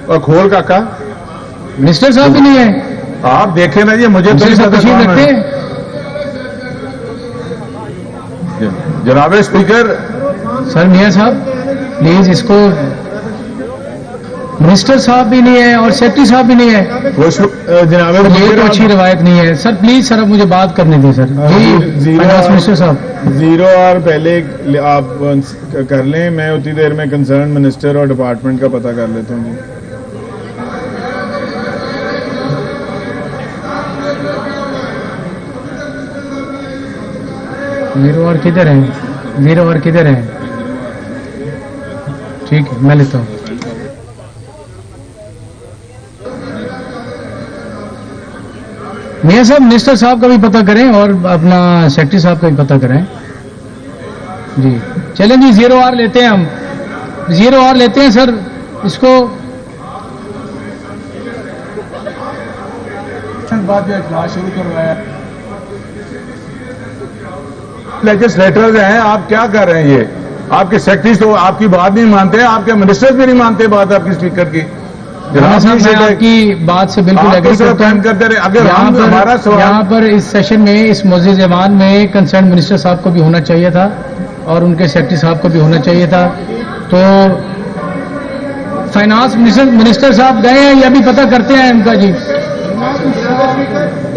اور کھول کاکا منسٹر صاحب بھی نہیں ہے. آپ دیکھیں نا جی, مجھے تو تشریف رکھتے ہیں. جناب اسپیکر. سر میاں صاحب پلیز اس کو, منسٹر صاحب بھی نہیں ہے اور سیکرٹری صاحب بھی نہیں ہے. جناب یہ تو اچھی روایت نہیں ہے سر. پلیز سر اب مجھے بات کرنے دیں سر. جی منسٹر صاحب 0 اور پہلے آپ کر لیں, میں اتنی دیر میں کنسرن منسٹر اور ڈپارٹمنٹ کا پتہ کر لیتا ہوں. جی 0 اور کدھر ہیں, 0 اور کدھر ہیں. ٹھیک ہے میں لیتا ہوں. میاں صاحب منسٹر صاحب کا بھی پتہ کریں اور اپنا سیکرٹری صاحب کا بھی پتہ کریں. جی چلیں جی 0 آر لیتے ہیں, ہم 0 آر لیتے ہیں سر. اس کو بعد اجلاس شروع کروایا. لیجسلیٹرز ہیں, آپ کیا کر رہے ہیں؟ یہ آپ کے سیکرٹری تو آپ کی بات نہیں مانتے, آپ کے منسٹر بھی نہیں مانتے بات آپ کی اسپیکر کی. جناب صاحب میں آپ کی بات سے بالکل ایگری کرتا ہوں. کرتے رہے. اگر ہمارا سوال یہاں پر اس سیشن میں اس معزز ایوان میں کنسرن منسٹر صاحب کو بھی ہونا چاہیے تھا اور ان کے سیکرٹری صاحب کو بھی ہونا چاہیے تھا. تو فائنانس منسٹر صاحب گئے ہیں, یہ بھی پتہ کرتے ہیں ان کا. جی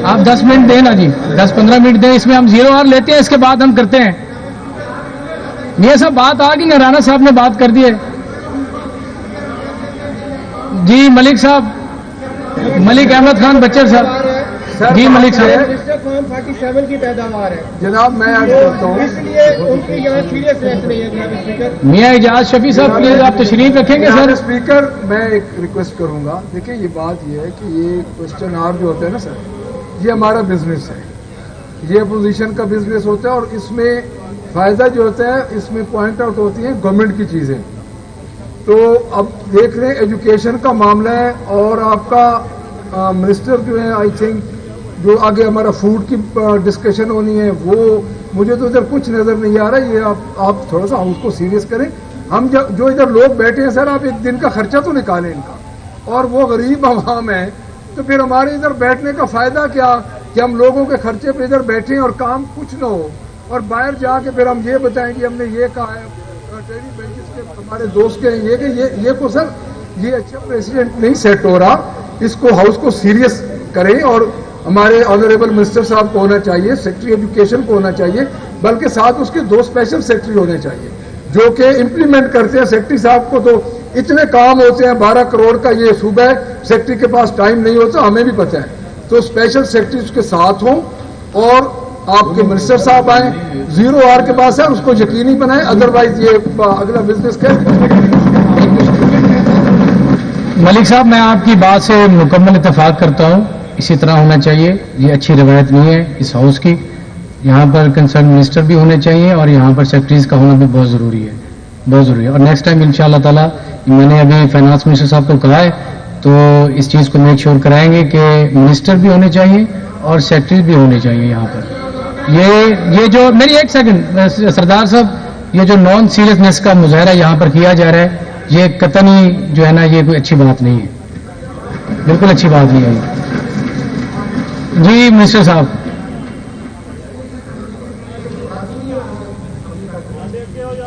آپ 10 منٹ دیں نا جی, 10-15 منٹ دیں. اس میں ہم 0 آر لیتے ہیں, اس کے بعد ہم کرتے ہیں. یہ سب بات آ گئی نا, رانا صاحب نے بات کر دی ہے. جی ملک صاحب, ملک احمد خان بچر صاحب. جی ملک صاحب 47 کی پیداوار ہے جناب, میں عرض کرتا ہوں اس لیے ان کی یہاں سیریسنیس نہیں ہے. جناب اسپیکر میاں اعجاز شفیع صاحب پلیز آپ تشریف رکھیں گے سر. اسپیکر میں ایک ریکویسٹ کروں گا. دیکھیں یہ بات یہ ہے کہ یہ کوشچن آور جو ہوتا ہے نا سر, یہ ہمارا بزنس ہے, یہ اپوزیشن کا بزنس ہوتا ہے اور اس میں فائدہ جو ہوتا ہے اس میں پوائنٹ آؤٹ ہوتی ہیں گورنمنٹ کی چیزیں. تو اب دیکھ رہے ہیں ایجوکیشن کا معاملہ ہے اور آپ کا منسٹر جو ہے آئی تھنک جو آگے ہمارا فوڈ کی ڈسکشن ہونی ہے, وہ مجھے تو ادھر کچھ نظر نہیں آ رہا. یہ آپ تھوڑا سا اس کو سیریس کریں. ہم جو ادھر لوگ بیٹھے ہیں سر, آپ ایک دن کا خرچہ تو نکالیں ان کا, اور وہ غریب عوام ہیں, تو پھر ہمارے ادھر بیٹھنے کا فائدہ کیا کہ ہم لوگوں کے خرچے پہ ادھر بیٹھیں اور کام کچھ نہ ہو, اور باہر جا کے پھر ہم یہ بتائیں کہ ہم نے یہ کہا ہے. ٹریڈنگ بینچز کے ہمارے دوست کے ہیں یہ کو سر یہ اچھا پریسیڈنٹ نہیں سیٹ ہو رہا. اس کو ہاؤس کو سیریس کریں, اور ہمارے آنریبل منسٹر صاحب کو ہونا چاہیے, سیکرٹری ایجوکیشن کو ہونا چاہیے, بلکہ ساتھ اس کے 2 اسپیشل سیکرٹری ہونے چاہیے جو کہ امپلیمنٹ کرتے ہیں. سیکرٹری صاحب کو تو اتنے کام ہوتے ہیں, 12 کروڑ کا یہ صوبہ ہے, سیکرٹری کے پاس ٹائم نہیں ہوتا, ہمیں بھی پتہ ہے. تو اسپیشل سیکرٹری اس کے ساتھ ہوں, اور آپ کے منسٹر صاحب آئیں. 0 آر کے پاس ہے, اس کو یقینی بنائیں, ادروائز یہ اگلا بزنس کر. ملک صاحب میں آپ کی بات سے مکمل اتفاق کرتا ہوں, اسی طرح ہونا چاہیے. یہ اچھی روایت نہیں ہے اس ہاؤس کی. یہاں پر کنسرن منسٹر بھی ہونے چاہیے اور یہاں پر سیکرٹریز کا ہونا بھی بہت ضروری ہے, بہت ضروری ہے. اور نیکسٹ ٹائم ان شاء اللہ تعالیٰ, میں نے ابھی فائنانس منسٹر صاحب کو کہا ہے, تو اس چیز کو میک شیور کرائیں گے کہ منسٹر بھی ہونے چاہیے اور سیکرٹریز بھی ہونے چاہیے یہاں پر. یہ جو میری ایک سیکنڈ سردار صاحب, یہ جو نان سیریسنیس کا مظاہرہ یہاں پر کیا جا رہا ہے, یہ قطعی جو ہے نا یہ کوئی اچھی بات نہیں ہے, بالکل اچھی بات نہیں ہے. جی منسٹر صاحب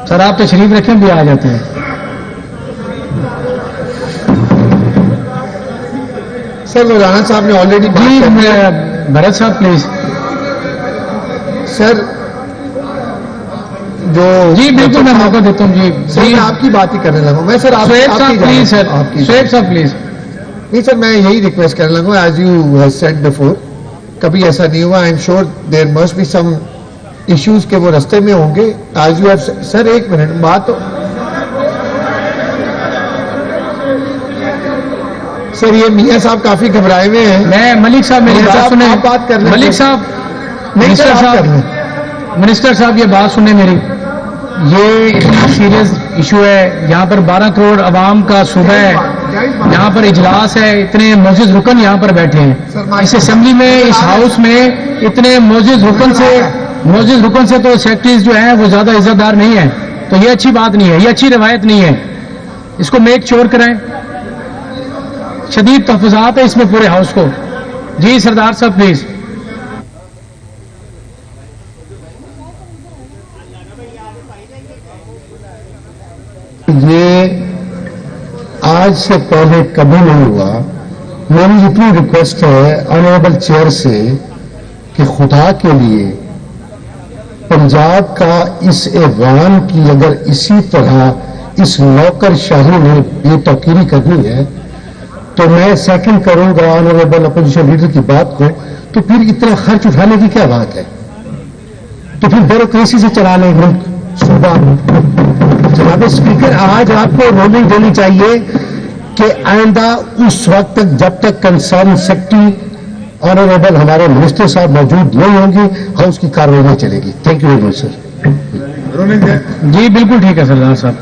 سر آپ تشریف رکھیں, بھی آ جاتے ہیں. سر مولانا صاحب نے آلریڈی جی بھرت صاحب پلیز. سر جو جی بالکل میں موقع دیتا ہوں. جی سر میں آپ کی بات ہی کرنے لگا میں سر. شعیب صاحب پلیز, سر شعیب صاحب پلیز. نہیں سر میں یہی ریکویسٹ کرنے لگا, as you has said before, کبھی ایسا نہیں ہوا. I am sure there must be some issues کے وہ رستے میں ہوں گے. ایز یو ہیو سر, ایک منٹ بات سر, یہ میاں صاحب کافی گھبرائے ہوئے ہیں. میں ملک صاحب میری بات سنیں. آپ بات کر لیں. ملک صاحب, منسٹر صاحب یہ بات سنیں میری. یہ اتنا سیریس ایشو ہے, یہاں پر 12 کروڑ عوام کا صوبہ ہے, یہاں پر اجلاس ہے, اتنے معزز رکن یہاں پر بیٹھے ہیں اس اسمبلی میں, اس ہاؤس میں اتنے معزز رکن سے تو سیکرٹریز جو ہیں وہ زیادہ عزت دار نہیں ہیں. تو یہ اچھی بات نہیں ہے, یہ اچھی روایت نہیں ہے, اس کو میک شیور کرائیں. شدید تحفظات ہیں اس میں پورے ہاؤس کو. جی سردار صاحب پلیز. یہ آج سے پہلے کبھی نہیں ہوا. میری اتنی ریکویسٹ ہے آنریبل چیئر سے کہ خدا کے لیے پنجاب کا اس ایوان کی اگر اسی طرح اس نوکر شاہی نے بے توقیری کرنی ہے تو میں سیکنڈ کروں گا آنریبل اپوزیشن لیڈر کی بات کو. تو پھر اتنا خرچ اٹھانے کی کیا بات ہے؟ تو پھر بیوروکریسی سے چلا لیں ملک صوبہ. جناب اسپیکر آج آپ کو رولنگ دینی چاہیے کہ آئندہ اس وقت تک جب تک کنسرن سیکٹری آنریبل ہمارے منسٹر صاحب موجود نہیں ہوں گے ہاؤس کی کارروائی نہیں چلے گی. تھینک یو ویری مچ سر. جی بالکل ٹھیک ہے سردار صاحب.